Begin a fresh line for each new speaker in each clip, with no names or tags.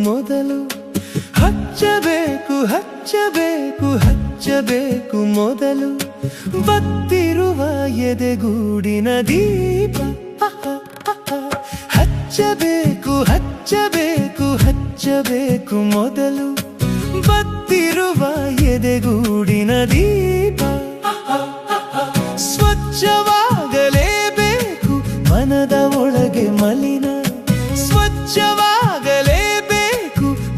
ಮೊದಲು ಹಚ್ಚಬೇಕು ಹಚ್ಚಬೇಕು ಹಚ್ಚಬೇಕು ಮೊದಲು ಬತ್ತಿರುವ ಎದೆಗೂಡಿನ ದೀಪ ಹಚ್ಚಬೇಕು ಹಚ್ಚಬೇಕು ಹಚ್ಚಬೇಕು ಮೊದಲು ಬತ್ತಿರುವ ಎದೆಗೂಡಿನ ದೀಪ ಸ್ವಚ್ಛವಾಗಲೇಬೇಕು ಮನದ ಒಳಗೆ ಮಲಿನ ಸ್ವಚ್ಛವಾಗಲೇಬೇಕು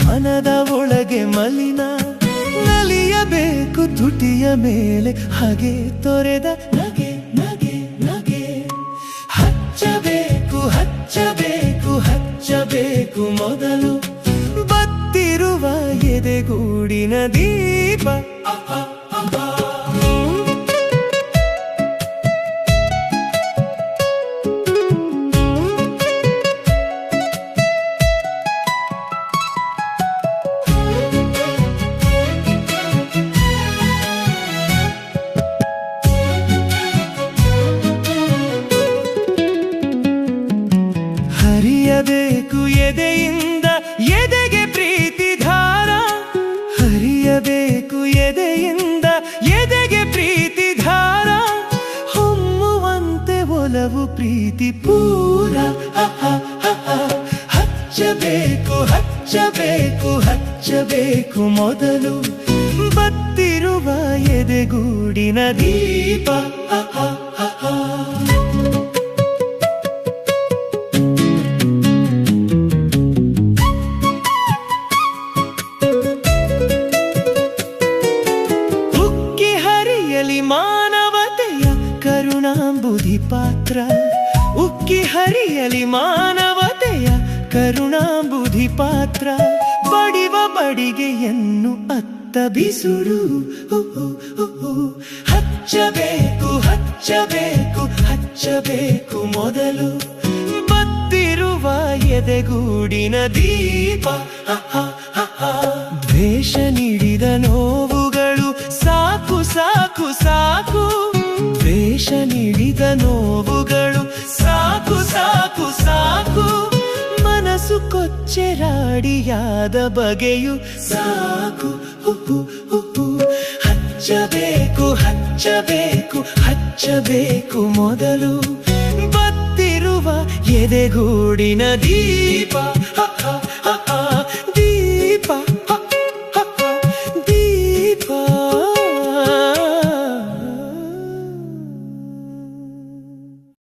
ಮನದ ಒಳಗೆ ಮಲಿನ ನಲಿಯಬೇಕು ತುಟಿಯ ಮೇಲೆ ಹಾಗೆ ತೊರೆದ ನಗೆ ನಗೆ ನಗೆ ಹಚ್ಚಬೇಕು ಹಚ್ಚಬೇಕು ಹಚ್ಚಬೇಕು ಮೊದಲು ಬತ್ತಿರುವ ಎದೆಗೂಡಿನ ದೀಪ ಹರಿಯಬೇಕು ಎದೆಯಿಂದ ಎದೆಗೆ ಪ್ರೀತಿ ಧಾರ ಹರಿಯಬೇಕು ಎದೆಯಿಂದ ಎದೆಗೆ ಪ್ರೀತಿ ಧಾರ ಹೊಮ್ಮುವಂತೆ ಒಲವು ಪ್ರೀತಿ ಪೂರ ಹಚ್ಚಬೇಕು ಹಚ್ಚಬೇಕು ಹಚ್ಚಬೇಕು ಮೊದಲು ಬತ್ತಿರುವ ಎದೆಗೂಡಿನ ದೀಪ ಮಾನವತೆಯ ಕರುಣಾಂಬುಧಿ ಪಾತ್ರ ಉಕ್ಕಿ ಹರಿಯಲಿ ಮಾನವತೆಯ ಕರುಣಾಂಬುಧಿ ಪಾತ್ರ ಬಡಿವ ಬಡಿಗೆಯನ್ನು ಅತ್ತ ಬಿಸುಡು ಹಚ್ಚಬೇಕು ಹಚ್ಚಬೇಕು ಹಚ್ಚಬೇಕು ಮೊದಲು ಬತ್ತಿರುವ ಎದೆಗೂಡಿನ ದೀಪ ದ್ವೇಷ ನೀಡಿದ ನೋವುಗಳು ಸಾಕು ಸಾಕು ಸಾಕು ದ್ವೇಷ ನೀಡಿದ ನೋವುಗಳು ಸಾಕು ಸಾಕು ಸಾಕು ಮನಸ್ಸು ಕೊಚ್ಚೆರಾಡಿಯಾದ ಬಗೆಯು ಸಾಕು ಹಚ್ಚಬೇಕು ಹಚ್ಚಬೇಕು ಹಚ್ಚಬೇಕು ಮೊದಲು ಬತ್ತಿರುವ ಎದೆಗೂಡಿನ ದೀಪ